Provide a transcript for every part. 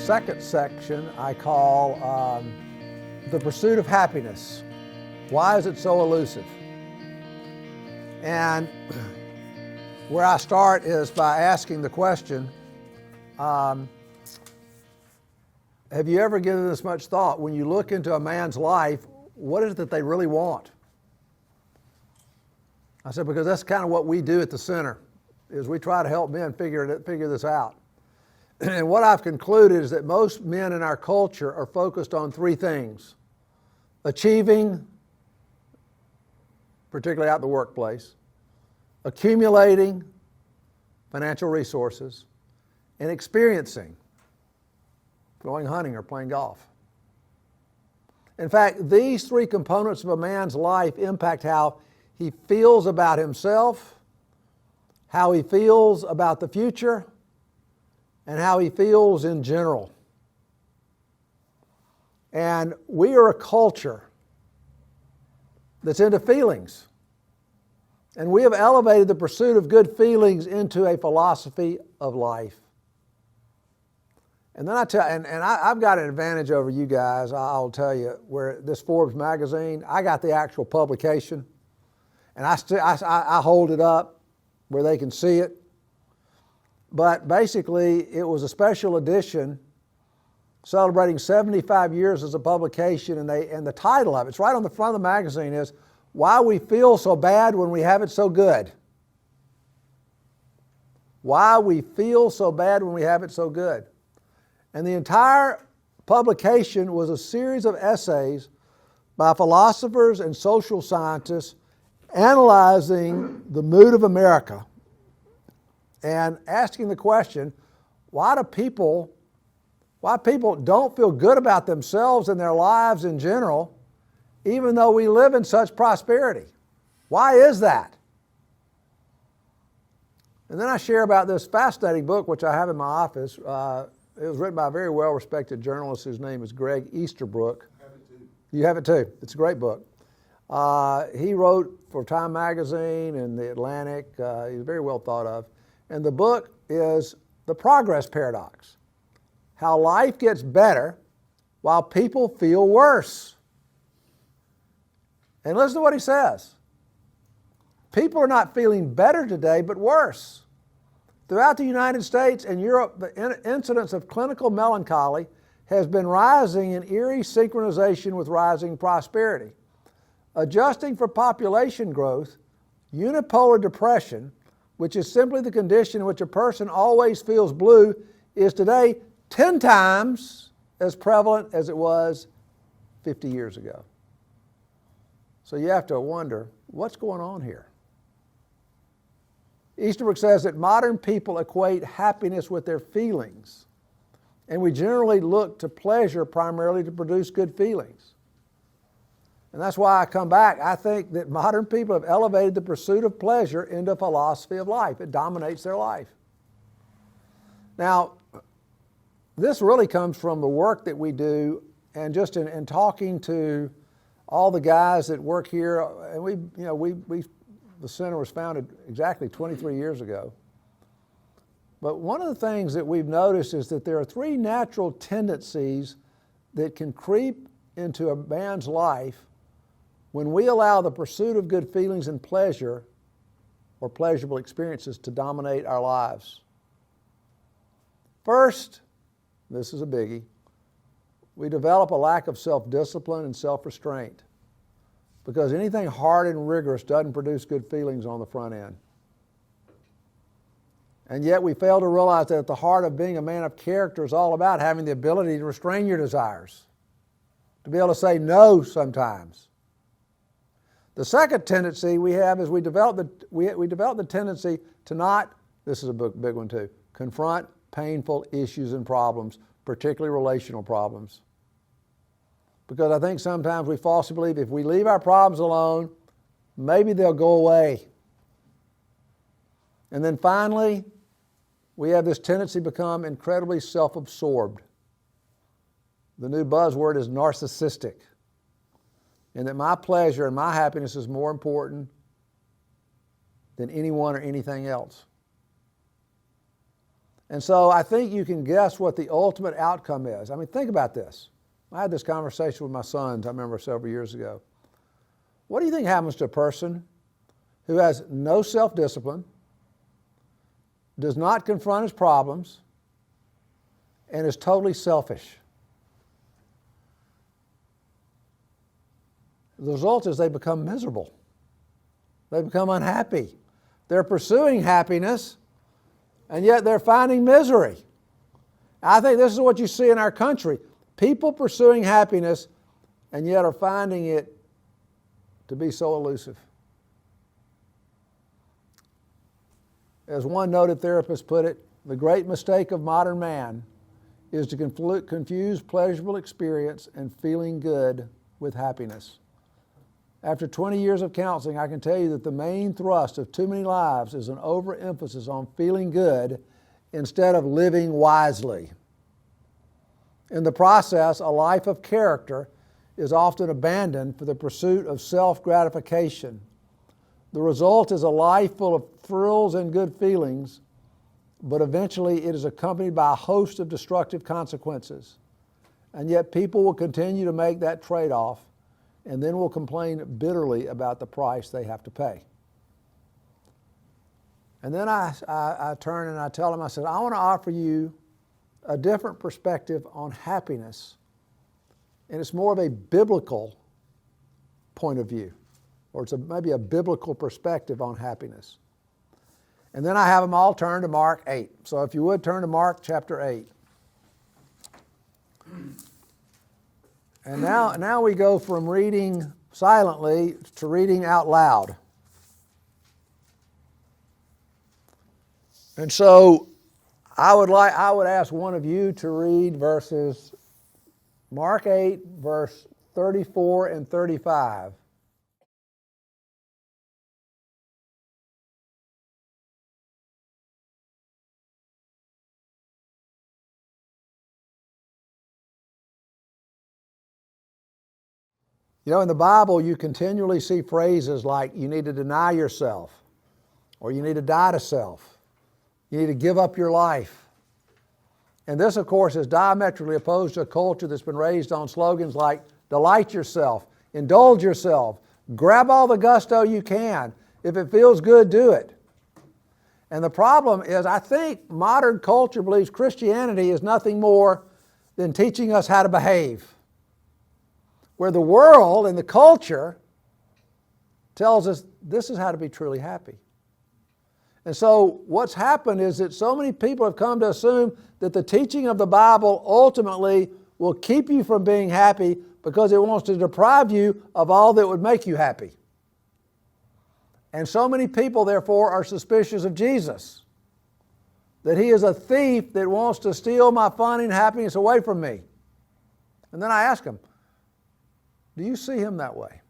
second section I call the pursuit of happiness. Why is it so elusive? And where I start is by asking the question, have you ever given this much thought? When you look into a man's life, what is it that they really want? I said, because that's kind of what we do at the center, is we try to help men figure this out. And what I've concluded is that most men in our culture are focused on three things: achieving, particularly out in the workplace, accumulating financial resources, and experiencing, going hunting or playing golf. In fact, these three components of a man's life impact how he feels about himself, how he feels about the future, and how he feels in general. And we are a culture that's into feelings. And we have elevated the pursuit of good feelings into a philosophy of life. And then I've got an advantage over you guys, I'll tell you, where this Forbes magazine, I got the actual publication, and I hold it up where they can see it. But basically, it was a special edition celebrating 75 years as a publication, and the title of it, it's right on the front of the magazine, is Why We Feel So Bad When We Have It So Good. Why we feel so bad when we have it so good. And the entire publication was a series of essays by philosophers and social scientists analyzing the mood of America and asking the question, why people don't feel good about themselves and their lives in general, even though we live in such prosperity? Why is that? And then I share about this fascinating book, which I have in my office. It was written by a very well-respected journalist whose name is Greg Easterbrook. I have it too. You have it too. It's a great book. He wrote for Time Magazine and The Atlantic. He's very well thought of. And the book is The Progress Paradox: How Life Gets Better While People Feel Worse. And listen to what he says. People are not feeling better today, but worse. Throughout the United States and Europe, the incidence of clinical melancholy has been rising in eerie synchronization with rising prosperity. Adjusting for population growth, unipolar depression, which is simply the condition in which a person always feels blue, is today 10 times as prevalent as it was 50 years ago. So you have to wonder, what's going on here? Easterbrook says that modern people equate happiness with their feelings, and we generally look to pleasure primarily to produce good feelings. And that's why I come back. I think that modern people have elevated the pursuit of pleasure into a philosophy of life. It dominates their life. Now, this really comes from the work that we do, and just in talking to all the guys that work here. And the center was founded exactly 23 years ago. But one of the things that we've noticed is that there are three natural tendencies that can creep into a man's life when we allow the pursuit of good feelings and pleasure or pleasurable experiences to dominate our lives. First, this is a biggie, we develop a lack of self-discipline and self-restraint, because anything hard and rigorous doesn't produce good feelings on the front end. And yet we fail to realize that at the heart of being a man of character is all about having the ability to restrain your desires, to be able to say no sometimes. The second tendency we have is we develop the tendency to not, this is a big one too, confront painful issues and problems, particularly relational problems. Because I think sometimes we falsely believe if we leave our problems alone, maybe they'll go away. And then finally, we have this tendency to become incredibly self-absorbed. The new buzzword is narcissistic. And that my pleasure and my happiness is more important than anyone or anything else. And so I think you can guess what the ultimate outcome is. I mean, think about this. I had this conversation with my sons, I remember several years ago. What do you think happens to a person who has no self-discipline, does not confront his problems, and is totally selfish? The result is they become miserable. They become unhappy. They're pursuing happiness, and yet they're finding misery. I think this is what you see in our country. People pursuing happiness, and yet are finding it to be so elusive. As one noted therapist put it, the great mistake of modern man is to confuse pleasurable experience and feeling good with happiness. After 20 years of counseling, I can tell you that the main thrust of too many lives is an overemphasis on feeling good instead of living wisely. In the process, a life of character is often abandoned for the pursuit of self-gratification. The result is a life full of thrills and good feelings, but eventually it is accompanied by a host of destructive consequences. And yet people will continue to make that trade-off and then will complain bitterly about the price they have to pay. And then I turn and I tell them, I said, I want to offer you a different perspective on happiness, and it's more of a biblical point of view, or it's maybe a biblical perspective on happiness. And then I have them all turn to Mark 8. So if you would turn to Mark chapter 8. And now we go from reading silently to reading out loud. And so I would ask one of you to read verses Mark 8, verse 34 and 35. You know, in the Bible, you continually see phrases like, you need to deny yourself, or you need to die to self. You need to give up your life. And this, of course, is diametrically opposed to a culture that's been raised on slogans like, delight yourself, indulge yourself, grab all the gusto you can. If it feels good, do it. And the problem is, I think modern culture believes Christianity is nothing more than teaching us how to behave, where the world and the culture tells us this is how to be truly happy. And so what's happened is that so many people have come to assume that the teaching of the Bible ultimately will keep you from being happy because it wants to deprive you of all that would make you happy. And so many people, therefore, are suspicious of Jesus, that he is a thief that wants to steal my fun and happiness away from me. And then I ask them, do you see him that way?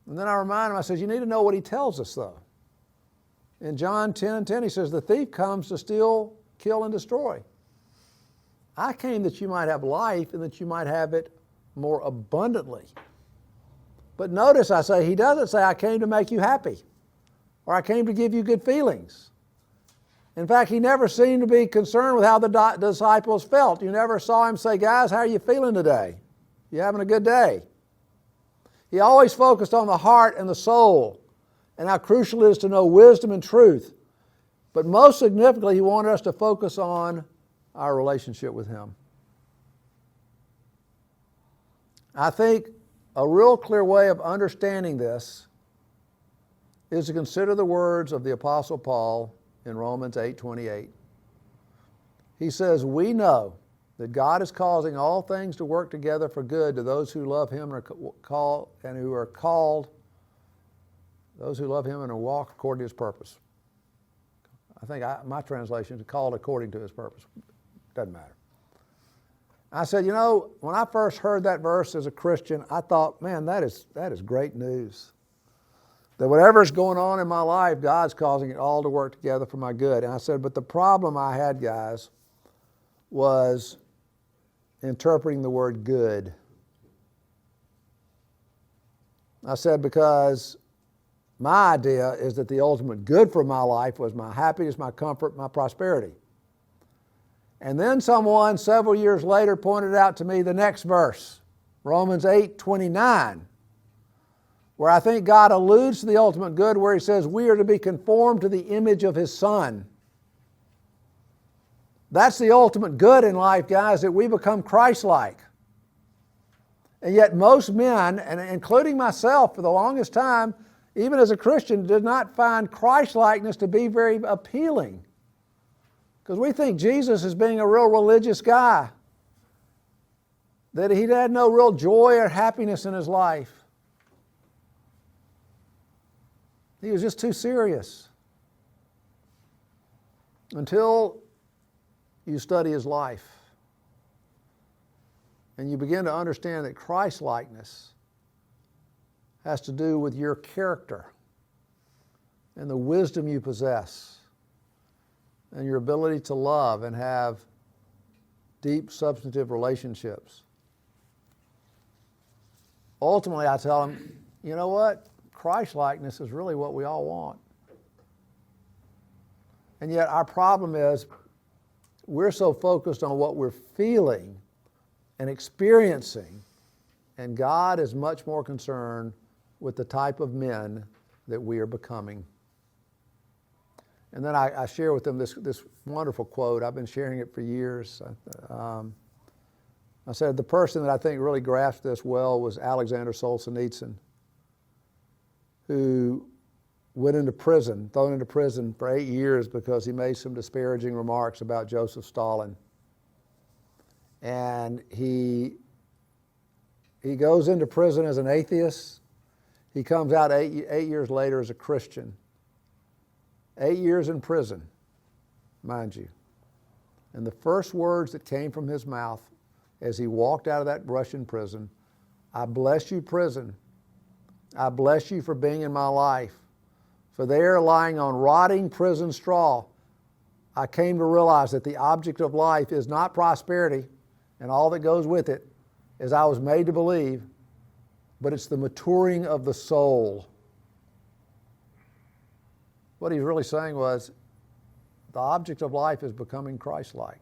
And then I remind him, I says, you need to know what he tells us, though. In John 10:10, he says, the thief comes to steal, kill, and destroy. I came that you might have life and that you might have it more abundantly. But notice I say, he doesn't say, I came to make you happy, or I came to give you good feelings. In fact, he never seemed to be concerned with how the disciples felt. You never saw him say, guys, how are you feeling today? You having a good day? He always focused on the heart and the soul and how crucial it is to know wisdom and truth. But most significantly, he wanted us to focus on our relationship with him. I think a real clear way of understanding this is to consider the words of the Apostle Paul in Romans 8:28. He says, we know that God is causing all things to work together for good to those who love him and are called, those who love him and walk according to his purpose. I think my translation is called according to his purpose. Doesn't matter. I said, you know, when I first heard that verse as a Christian, I thought, man, that is great news. That whatever's going on in my life, God's causing it all to work together for my good. And I said, but the problem I had, guys, was interpreting the word good. I said, because My idea is that the ultimate good for my life was my happiness, my comfort, my prosperity. And then someone several years later pointed out to me the next verse, Romans 8:29, where I think God alludes to the ultimate good, where he says we are to be conformed to the image of his Son. That's the ultimate good in life, guys, that we become Christ-like. And yet most men, and including myself for the longest time, even as a Christian, did not find Christ-likeness to be very appealing. Because we think Jesus as being a real religious guy, that he had no real joy or happiness in his life. He was just too serious. Until you study his life and you begin to understand that Christ-likeness has to do with your character and the wisdom you possess and your ability to love and have deep, substantive relationships. Ultimately, I tell them, you know what? Christ-likeness is really what we all want. And yet our problem is we're so focused on what we're feeling and experiencing, and God is much more concerned with the type of men that we are becoming. And then I share with them this wonderful quote. I've been sharing it for years. I said the person that I think really grasped this well was Alexander Solzhenitsyn, who went into prison, thrown into prison for 8 years because he made some disparaging remarks about Joseph Stalin. And he goes into prison as an atheist. He comes out eight years later as a Christian. 8 years in prison, mind you. And the first words that came from his mouth as he walked out of that Russian prison, I bless you, prison. I bless you for being in my life. For there, lying on rotting prison straw, I came to realize that the object of life is not prosperity and all that goes with it, as I was made to believe, but it's the maturing of the soul. What he's really saying was, the object of life is becoming Christ-like,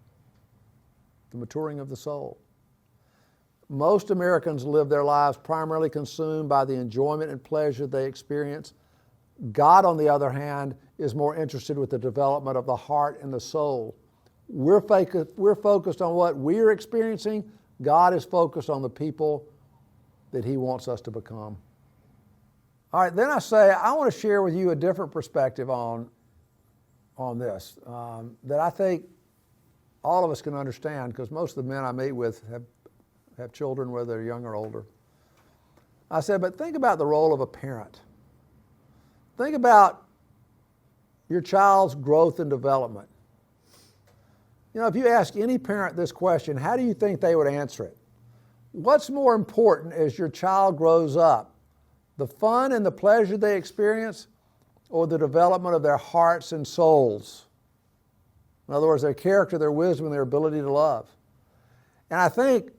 the maturing of the soul. Most Americans live their lives primarily consumed by the enjoyment and pleasure they experience. God, on the other hand, is more interested with the development of the heart and the soul. We're focused on what we're experiencing. God is focused on the people that he wants us to become. All right, then I say I want to share with you a different perspective on this that I think all of us can understand, because most of the men I meet with have children, whether they're young or older. I said, but think about the role of a parent. Think about your child's growth and development. You know, if you ask any parent this question, how do you think they would answer it? What's more important as your child grows up? The fun and the pleasure they experience, or the development of their hearts and souls? In other words, their character, their wisdom, and their ability to love. And I think,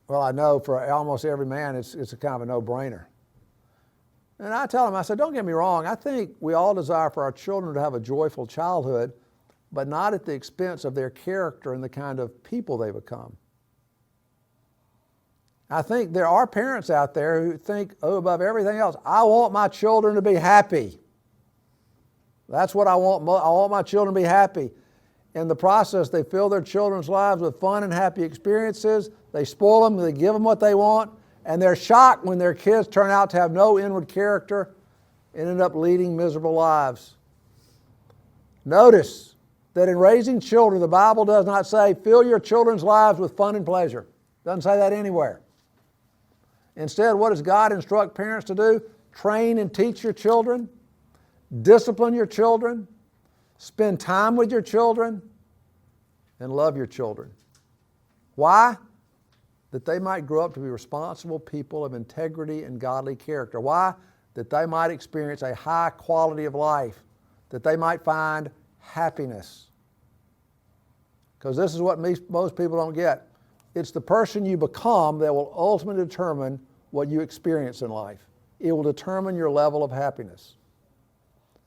well, I know for almost every man it's a kind of a no-brainer. And I tell them, I said, don't get me wrong, I think we all desire for our children to have a joyful childhood, but not at the expense of their character and the kind of people they become. I think there are parents out there who think, above everything else, I want my children to be happy. That's what I want. I want my children to be happy. In the process, they fill their children's lives with fun and happy experiences. They spoil them, they give them what they want, and they're shocked when their kids turn out to have no inward character and end up leading miserable lives. Notice that in raising children, the Bible does not say, fill your children's lives with fun and pleasure. It doesn't say that anywhere. Instead, what does God instruct parents to do? Train and teach your children, discipline your children, spend time with your children, and love your children. Why? That they might grow up to be responsible people of integrity and godly character. Why? That they might experience a high quality of life, that they might find happiness. Because this is what most people don't get. It's the person you become that will ultimately determine what you experience in life. it will determine your level of happiness.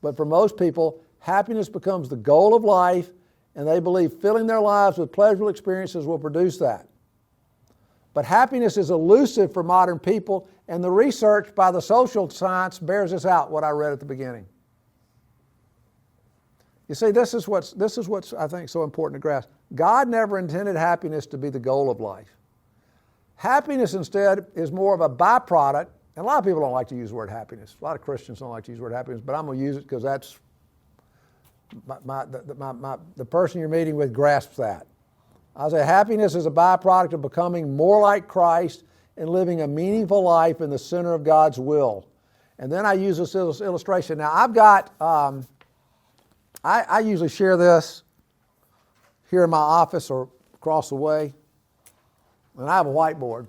But for most people, happiness becomes the goal of life, and they believe filling their lives with pleasurable experiences will produce that. But happiness is elusive for modern people, and the research by the social science bears this out, what I read at the beginning. You see, this is what's I think so important to grasp. God never intended happiness to be the goal of life. Happiness instead is more of a byproduct, and a lot of people don't like to use the word happiness. A lot of Christians don't like to use the word happiness, but I'm going to use it because that's the person you're meeting with grasps that. I'll say happiness is a byproduct of becoming more like Christ and living a meaningful life in the center of God's will. And then I use this illustration. Now I've got, I usually share this here in my office or across the way, and I have a whiteboard.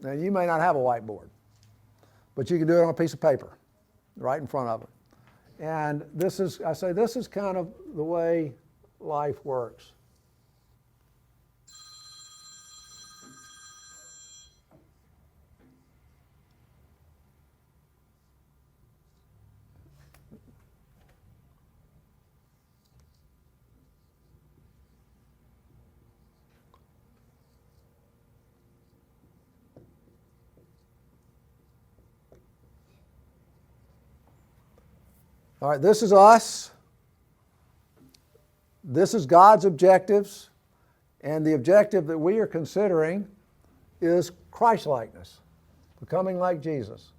Now you may not have a whiteboard, but you can do it on a piece of paper right in front of it. And this is kind of the way life works. All right, this is us. This is God's objectives. And the objective that we are considering is Christ-likeness, becoming like Jesus.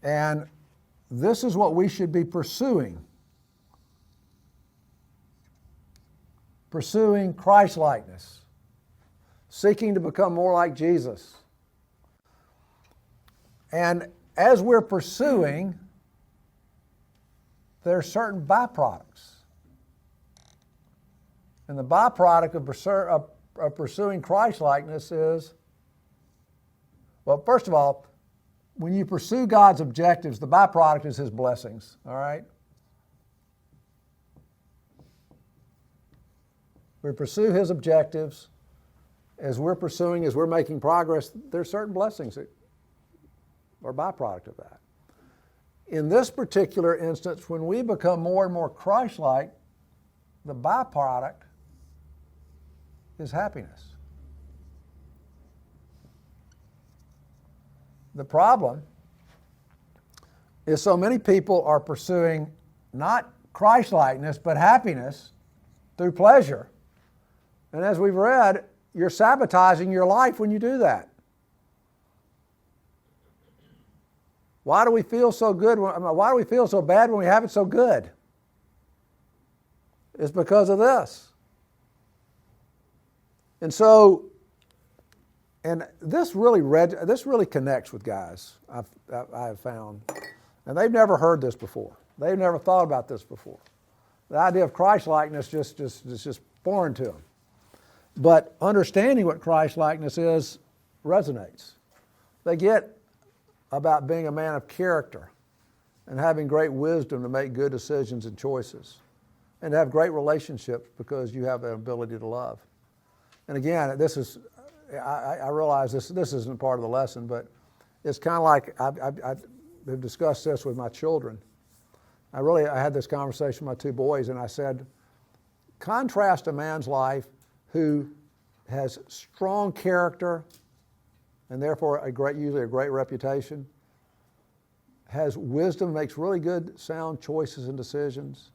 And this is what we should be pursuing. Pursuing Christ-likeness. Seeking to become more like Jesus. And as we're pursuing, there are certain byproducts. And the byproduct of pursuing Christ-likeness is, well, first of all, when you pursue God's objectives, the byproduct is His blessings, all right? We pursue His objectives. As we're making progress, there's certain blessings that are a byproduct of that. In this particular instance, when we become more and more Christ-like, the byproduct is happiness. The problem is so many people are pursuing not Christ-likeness, but happiness through pleasure. And as we've read, you're sabotaging your life when you do that. Why do we feel so good? Why do we feel so bad when we have it so good? It's because of this. And so, and this really connects with guys, I've found. And they've never heard this before. They've never thought about this before. The idea of Christ-likeness is just foreign to them. But understanding what Christ-likeness is resonates. They get about being a man of character and having great wisdom to make good decisions and choices and to have great relationships because you have the ability to love. And again, I realize this isn't part of the lesson, but it's kind of like I've discussed this with my children. I had this conversation with my two boys, and I said, contrast a man's life who has strong character and therefore usually a great reputation, has wisdom, makes really good, sound choices and decisions,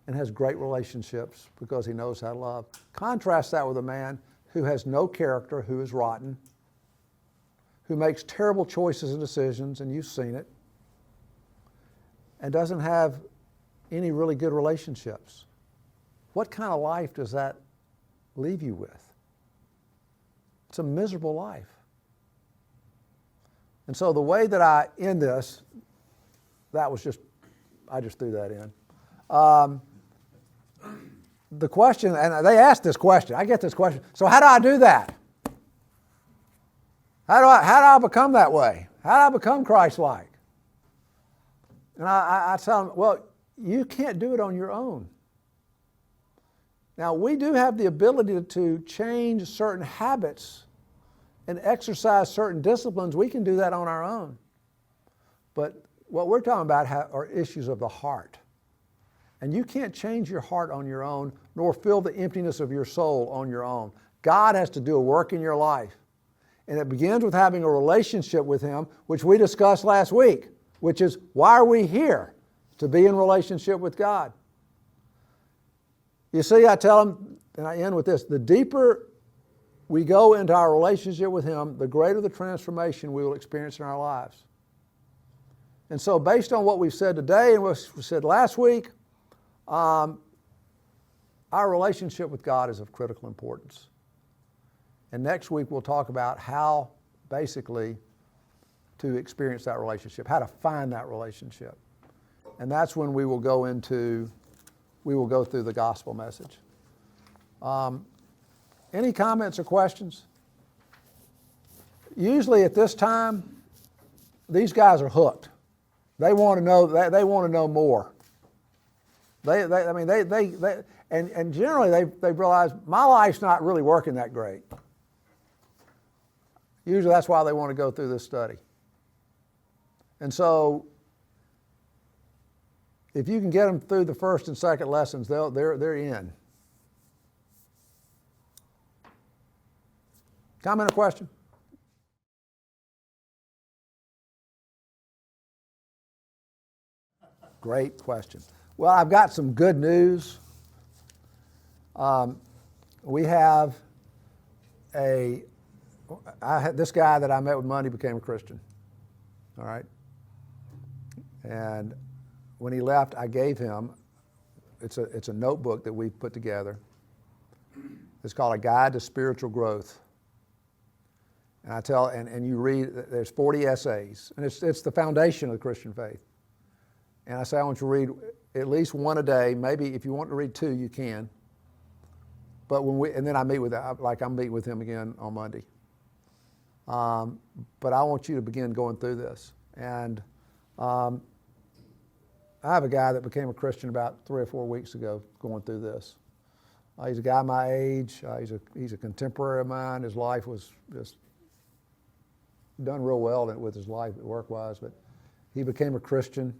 and has great relationships because he knows how to love. Contrast that with a man who has no character, who is rotten, who makes terrible choices and decisions, and you've seen it, and doesn't have any really good relationships. What kind of life does that leave you with? It's a miserable life. And so the way that I end this, I just threw that in. The question, and they asked this question, I get this question, so how do I do that? How do I become that way? How do I become Christ-like? And I tell them, well, you can't do it on your own. Now, we do have the ability to change certain habits and exercise certain disciplines. We can do that on our own. But what we're talking about are issues of the heart. And you can't change your heart on your own, nor fill the emptiness of your soul on your own. God has to do a work in your life. And it begins with having a relationship with Him, which we discussed last week, which is, why are we here? To be in relationship with God. You see, I tell them, and I end with this, the deeper we go into our relationship with Him, the greater the transformation we will experience in our lives. And so based on what we've said today and what we said last week, our relationship with God is of critical importance. And next week we'll talk about how basically to experience that relationship, how to find that relationship. And that's when we will go through the gospel message. Any comments or questions? Usually at this time, these guys are hooked. They want to know. They want to know more. And generally they realize my life's not really working that great. Usually that's why they want to go through this study. And so, if you can get them through the first and second lessons, they're in. Comment or question? Great question. Well, I've got some good news. We have this guy that I met with Monday became a Christian. All right? And when he left, I gave him, it's a notebook that we've put together. It's called A Guide to Spiritual Growth. And you read, there's 40 essays, and it's the foundation of the Christian faith. And I say, I want you to read at least one a day. Maybe if you want to read two, you can. But and then I meet with, I'm meeting with him again on Monday. But I want you to begin going through this. And I have a guy that became a Christian about 3 or 4 weeks ago going through this. He's a guy my age. He's a contemporary of mine. His life was just done real well with his life work-wise, but he became a Christian.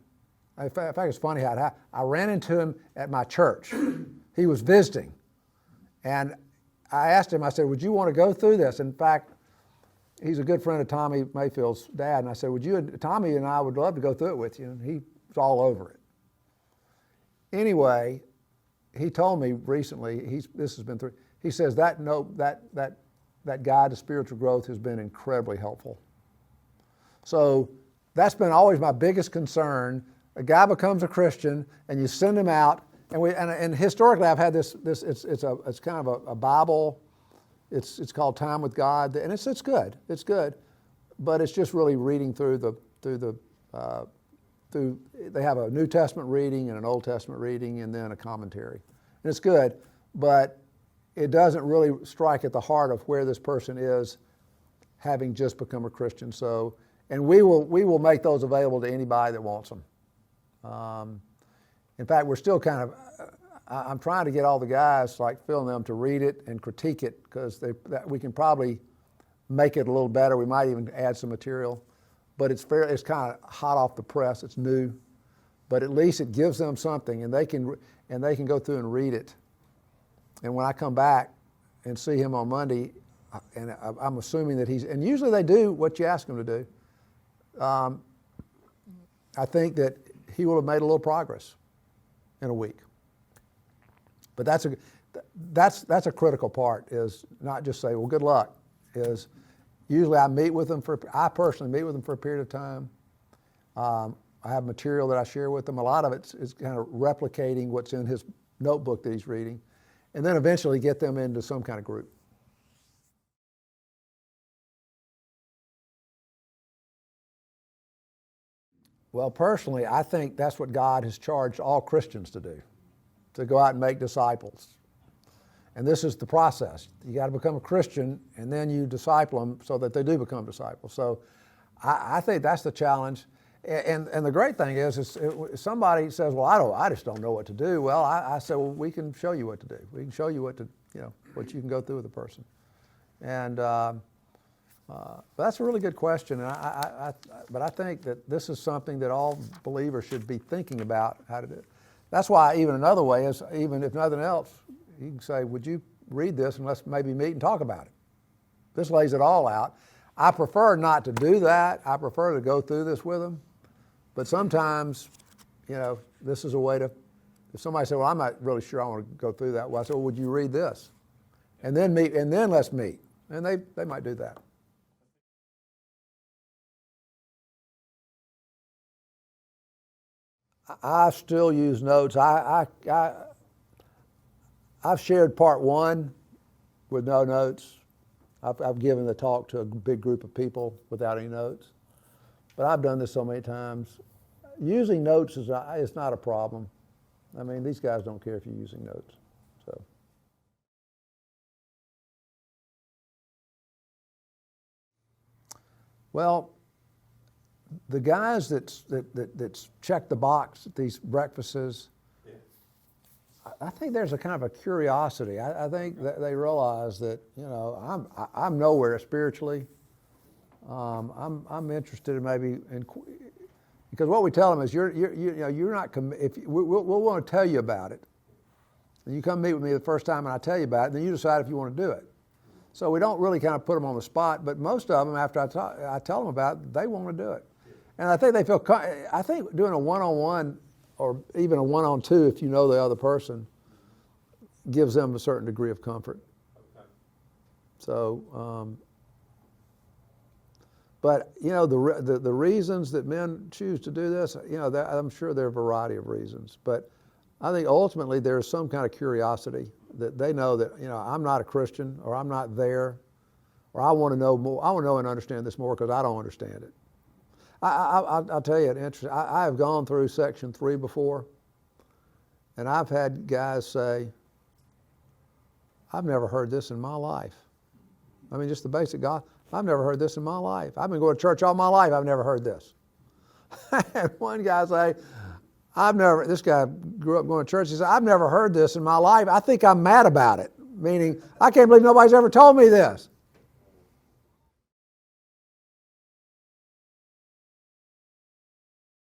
In fact, it's funny how I ran into him at my church. He was visiting. And I asked him, I said, would you want to go through this? In fact, he's a good friend of Tommy Mayfield's dad. And I said, Tommy and I would love to go through it with you. And he was all over it. Anyway, he told me recently, this has been through, he says that guide to spiritual growth has been incredibly helpful. So that's been always my biggest concern. A guy becomes a Christian and you send him out, and historically I've had this it's kind of a Bible. It's called Time with God, and it's good. It's good, but it's just really reading through they have a New Testament reading and an Old Testament reading and then a commentary. And it's good, but it doesn't really strike at the heart of where this person is having just become a Christian. So, and we will make those available to anybody that wants them. In fact, we're still I'm trying to get all the guys, like Phil and them, to read it and critique it, because we can probably make it a little better. We might even add some material, but it's kind of hot off the press. It's new, but at least it gives them something, and they can go through and read it. And when I come back and see him on Monday, and I'm assuming that and usually they do what you ask them to do. I think that he will have made a little progress in a week. But that's a critical part, is not just say, well, good luck. Is usually I personally meet with them for a period of time. I have material that I share with them. A lot of it is kind of replicating what's in his notebook that he's reading, and then eventually get them into some kind of group. Well, personally, I think that's what God has charged all Christians to do, to go out and make disciples. And this is the process. You got to become a Christian, and then you disciple them so that they do become disciples. So I think that's the challenge. And the great thing is somebody says, well, I just don't know what to do. Well, I said, well, we can show you what to do. We can show you what you can go through with a person. And but that's a really good question. And but I think that this is something that all believers should be thinking about how to do it. That's why even another way is, even if nothing else, you can say, would you read this and let's maybe meet and talk about it. This lays it all out. I prefer not to do that. I prefer to go through this with them. But sometimes, this is a way to, if somebody said, well, I'm not really sure I want to go through that, well, I said, well, would you read this? And then meet, and then let's meet. And they might do that. I still use notes. I've shared part one with no notes. I've given the talk to a big group of people without any notes. But I've done this so many times. Using notes is not a problem. I mean, these guys don't care if you're using notes. So. Well, the guys that's check the box at these breakfasts, I think there's a kind of a curiosity. I think that they realize that I'm nowhere spiritually. I'm interested in because what we tell them is you're not we'll want to tell you about it, and you come meet with me the first time and I tell you about it, and then you decide if you want to do it. So we don't really kind of put them on the spot, but most of them after I tell them about it, they want to do it, and I think they feel. I think doing a one-on-one or even a one-on-two, if you know the other person, gives them a certain degree of comfort. Okay. So. But the reasons that men choose to do this, I'm sure there are a variety of reasons. But I think ultimately there's some kind of curiosity that they know that I'm not a Christian, or I'm not there, or I want to know more. I want to know and understand this more because I don't understand it. I'll tell you an interesting. I have gone through section 3 before, and I've had guys say, "I've never heard this in my life." I mean, just the basic God. I've never heard this in my life. I've been going to church all my life. I've never heard this. And one guy say, this guy grew up going to church. He said, I've never heard this in my life. I think I'm mad about it. Meaning, I can't believe nobody's ever told me this.